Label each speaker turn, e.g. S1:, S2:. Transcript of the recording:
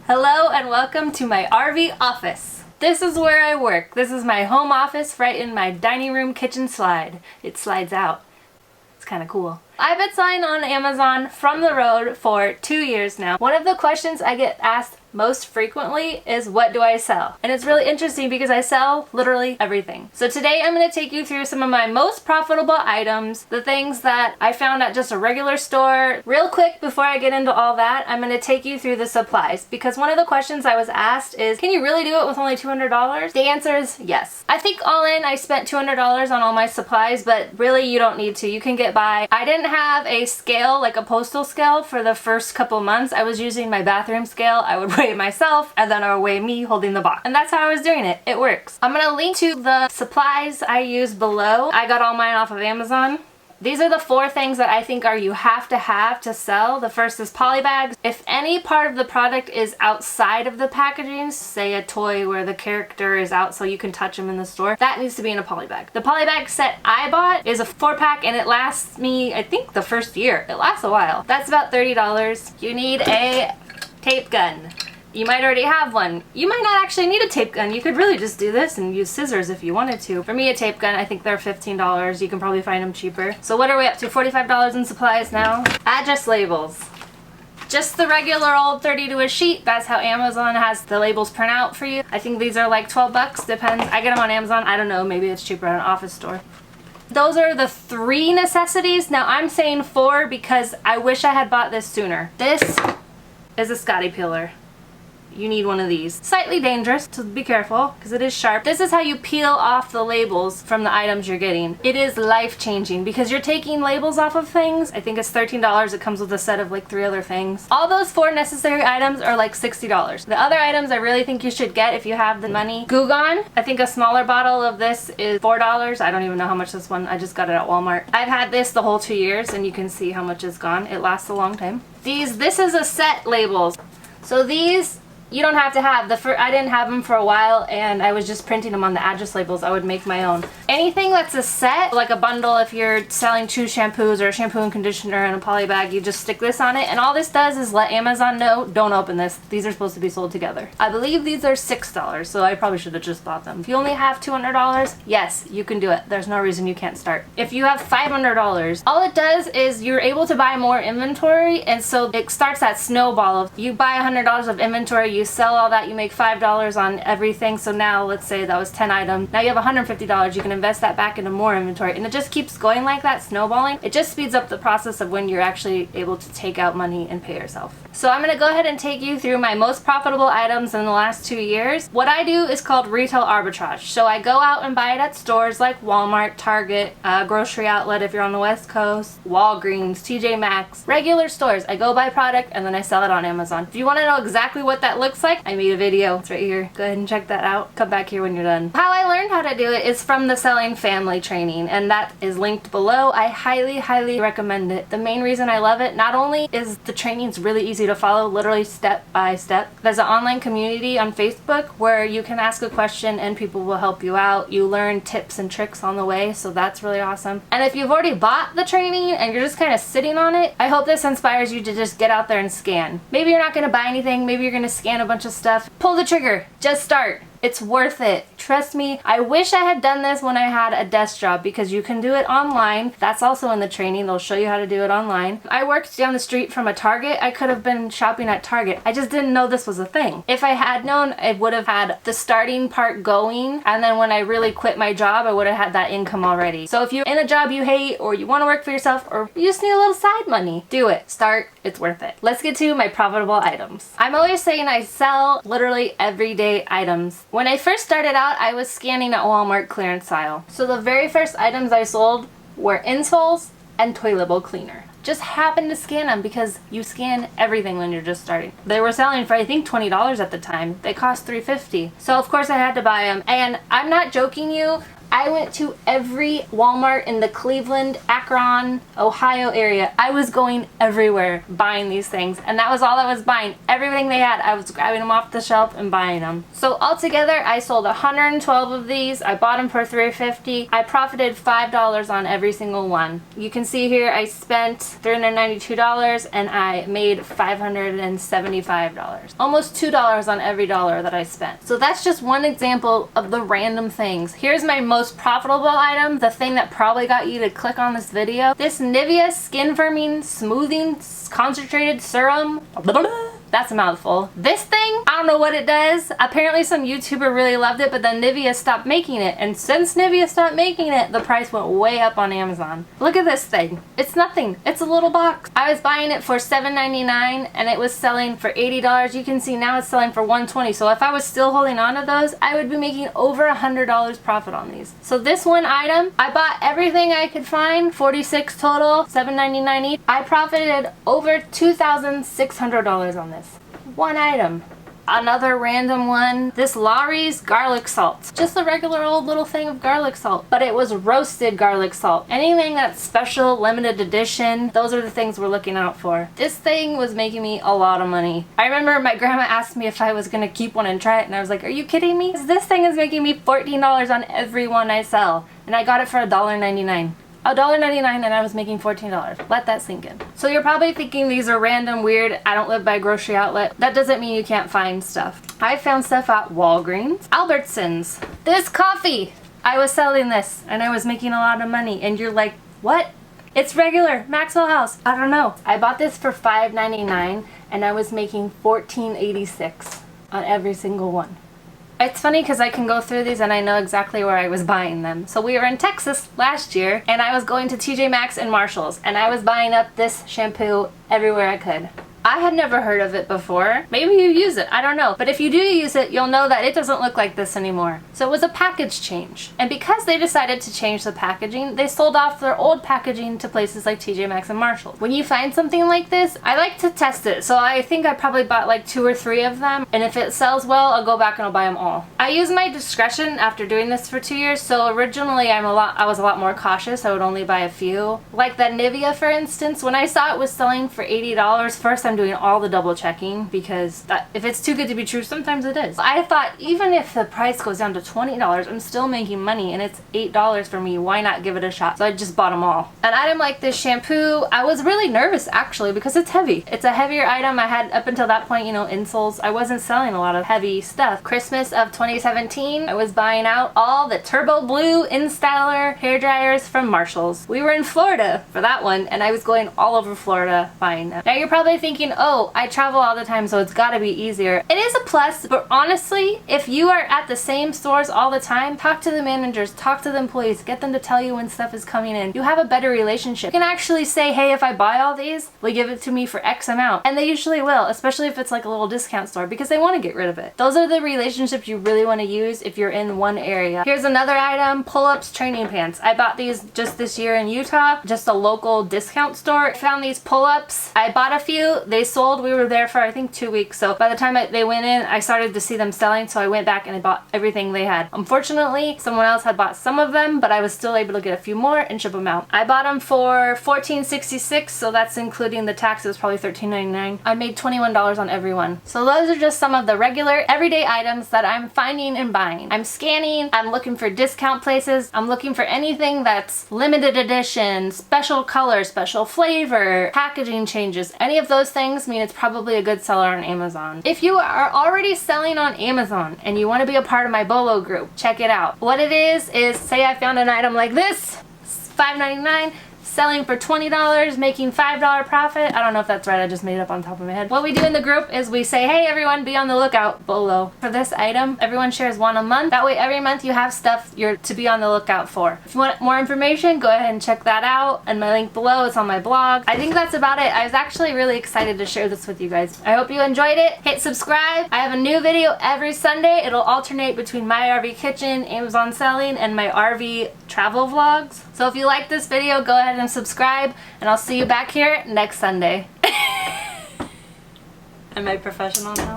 S1: Hello and welcome to my RV office. This is where I work. This is my home office right in my dining room kitchen slide. It slides out. It's kind of cool. I've been selling on Amazon from the road for 2 years now. One of the questions I get asked most frequently is, what do I sell? And it's really interesting because I sell literally everything. So today I'm going to take you through some of my most profitable items, the things that I found at just a regular store. Real quick before I get into all that, I'm going to take you through the supplies, because one of the questions I was asked is, can you really do it with only $200? The answer is yes. I think all in I spent $200 on all my supplies, but really you don't need to. You can get by. I didn't have a scale, like a postal scale, for the first couple months. I was using my bathroom scale. I would weigh it myself and then I would weigh me holding the box. And that's how I was doing it. It works. I'm gonna link to the supplies I use below. I got all mine off of Amazon. These are the 4 things that I think you have to sell. The first is poly bags. If any part of the product is outside of the packaging, say a toy where the character is out so you can touch them in the store, that needs to be in a poly bag. The poly bag set I bought is a 4-pack and it lasts me, I think, the first year. It lasts a while. That's about $30. You need a tape gun. You might already have one. You might not actually need a tape gun. You could really just do this and use scissors if you wanted to. For me, a tape gun, I think they're $15. You can probably find them cheaper. So what are we up to? $45 in supplies now. Address labels. Just the regular old 30 to a sheet. That's how Amazon has the labels print out for you. I think these are like 12 bucks, depends. I get them on Amazon. I don't know, maybe it's cheaper at an office store. Those are the 3 necessities. Now I'm saying 4 because I wish I had bought this sooner. This is a Scotty peeler. You need one of these. Slightly dangerous, so be careful because it is sharp. This is how you peel off the labels from the items you're getting. It is life-changing because you're taking labels off of things. I think it's $13. It comes with a set of like 3 other things. All those 4 necessary items are like $60. The other items I really think you should get if you have the money. Goo Gone. I think a smaller bottle of this is $4. I don't even know how much this one. I just got it at Walmart. I've had this the whole 2 years and you can see how much is gone. It lasts a long time. This is a set labels. So these, you don't have to have. I didn't have them for a while and I was just printing them on the address labels. I would make my own. Anything that's a set, like a bundle, if you're selling 2 shampoos or a shampoo and conditioner in a poly bag, you just stick this on it, and all this does is let Amazon know, don't open this. These are supposed to be sold together. I believe these are $6, so I probably should have just bought them. If you only have $200, yes, you can do it. There's no reason you can't start. If you have $500, all it does is you're able to buy more inventory, and so it starts that snowball of you buy $100 of inventory, you sell all that, you make $5 on everything. So now let's say that was 10 items. Now you have $150. You can invest that back into more inventory, and it just keeps going like that, snowballing. It just speeds up the process of when you're actually able to take out money and pay yourself. So I'm going to go ahead and take you through my most profitable items in the last 2 years. What I do is called Retail Arbitrage. So I go out and buy it at stores like Walmart, Target, grocery outlet if you're on the West Coast, Walgreens, TJ Maxx, regular stores. I go buy product and then I sell it on Amazon. If you want to know exactly what that looks like, I made a video. It's right here. Go ahead and check that out. Come back here when you're done. How I learned how to do it is from the Selling Family training, and that is linked below. I highly, highly recommend it. The main reason I love it, not only is the training's really easy to follow, literally step by step. There's an online community on Facebook where you can ask a question and people will help you out. You learn tips and tricks on the way, so that's really awesome. And if you've already bought the training and you're just kind of sitting on it, I hope this inspires you to just get out there and scan. Maybe you're not going to buy anything, maybe you're going to scan a bunch of stuff. Pull the trigger. Just start. It's worth it. Trust me. I wish I had done this when I had a desk job because you can do it online. That's also in the training. They'll show you how to do it online. I worked down the street from a Target. I could have been shopping at Target. I just didn't know this was a thing. If I had known, I would have had the starting part going, and then when I really quit my job, I would have had that income already. So if you're in a job you hate, or you want to work for yourself, or you just need a little side money, do it. Start. It's worth it. Let's get to my profitable items. I'm always saying I sell literally everyday items. When I first started out, I was scanning at Walmart clearance aisle. So the very first items I sold were insoles and toilet bowl cleaner. Just happened to scan them because you scan everything when you're just starting. They were selling for I think $20 at the time. They cost $3.50. So of course I had to buy them. And I'm not joking you, I went to every Walmart in the Cleveland, Akron, Ohio area. I was going everywhere buying these things, and that was all I was buying. Everything they had, I was grabbing them off the shelf and buying them. So altogether, I sold 112 of these. I bought them for $3.50. I profited $5 on every single one. You can see here I spent $392 and I made $575. Almost $2 on every dollar that I spent. So that's just one example of the random things. Here's my most profitable item, the thing that probably got you to click on this video. This Nivea Skin Firming Smoothing Concentrated Serum. That's a mouthful. This thing, I don't know what it does. Apparently some YouTuber really loved it, but then Nivea stopped making it. And since Nivea stopped making it, the price went way up on Amazon. Look at this thing. It's nothing. It's a little box. I was buying it for $7.99 and it was selling for $80. You can see now it's selling for $120. So if I was still holding on to those, I would be making over $100 profit on these. So this one item, I bought everything I could find, 46 total, $7.99 each. I profited over $2,600 on this. One item. Another random one, this Lawry's garlic salt. Just a regular old little thing of garlic salt, but it was roasted garlic salt. Anything that's special, limited edition, those are the things we're looking out for. This thing was making me a lot of money. I remember my grandma asked me if I was gonna keep one and try it, and I was like, are you kidding me? This thing is making me $14 on every one I sell, and I got it for $1.99. $1.99 and I was making $14. Let that sink in. So you're probably thinking these are random, weird, I don't live by a grocery outlet. That doesn't mean you can't find stuff. I found stuff at Walgreens, Albertsons. This coffee! I was selling this and I was making a lot of money, and you're like, what? It's regular, Maxwell House. I don't know. I bought this for $5.99 and I was making $14.86 on every single one. It's funny because I can go through these and I know exactly where I was buying them. So we were in Texas last year and I was going to TJ Maxx and Marshalls and I was buying up this shampoo everywhere I could. I had never heard of it before. Maybe you use it, I don't know. But if you do use it, you'll know that it doesn't look like this anymore. So it was a package change. And because they decided to change the packaging, they sold off their old packaging to places like TJ Maxx and Marshalls. When you find something like this, I like to test it. So I think I probably bought like 2 or 3 of them. And if it sells well, I'll go back and I'll buy them all. I use my discretion after doing this for 2 years. So originally I was a lot more cautious. I would only buy a few. Like that Nivea, for instance, when I saw it was selling for $80, first I'm doing all the double checking because if it's too good to be true, sometimes it is. I thought even if the price goes down to $20, I'm still making money and it's $8 for me. Why not give it a shot? So I just bought them all. An item like this shampoo, I was really nervous actually because it's heavy. It's a heavier item. I had up until that point, you know, insoles. I wasn't selling a lot of heavy stuff. Christmas of 2017, I was buying out all the Turbo Blue InStyler hair dryers from Marshalls. We were in Florida for that one and I was going all over Florida buying them. Now you're probably thinking, oh, I travel all the time, so it's gotta be easier. It is a plus, but honestly, if you are at the same stores all the time, talk to the managers, talk to the employees, get them to tell you when stuff is coming in. You have a better relationship. You can actually say, hey, if I buy all these, will you give it to me for X amount? And they usually will, especially if it's like a little discount store, because they want to get rid of it. Those are the relationships you really want to use if you're in one area. Here's another item, pull-ups training pants. I bought these just this year in Utah, just a local discount store. I found these pull-ups. I bought a few. They sold. We were there for I think 2 weeks, so by the time they went in, I started to see them selling, so I went back and I bought everything they had. Unfortunately, someone else had bought some of them, but I was still able to get a few more and ship them out. I bought them for $14.66, so that's including the taxes, probably $13.99. I made $21 on every one. So those are just some of the regular everyday items that I'm finding and buying. I'm scanning, I'm looking for discount places, I'm looking for anything that's limited edition, special color, special flavor, packaging changes. Any of those things mean it's probably a good seller on Amazon. If you are already selling on Amazon and you want to be a part of my BOLO group, check it out. What it is say I found an item like this, $5.99, selling for $20, making $5 profit. I don't know if that's right, I just made it up on top of my head. What we do in the group is we say, hey everyone, be on the lookout, BOLO. For this item, everyone shares one a month. That way every month you have stuff you're to be on the lookout for. If you want more information, go ahead and check that out, and my link below is on my blog. I think that's about it. I was actually really excited to share this with you guys. I hope you enjoyed it. Hit subscribe. I have a new video every Sunday. It'll alternate between my RV kitchen, Amazon selling, and my RV travel vlogs. So if you like this video, go ahead and subscribe, and I'll see you back here next Sunday. Am I professional now?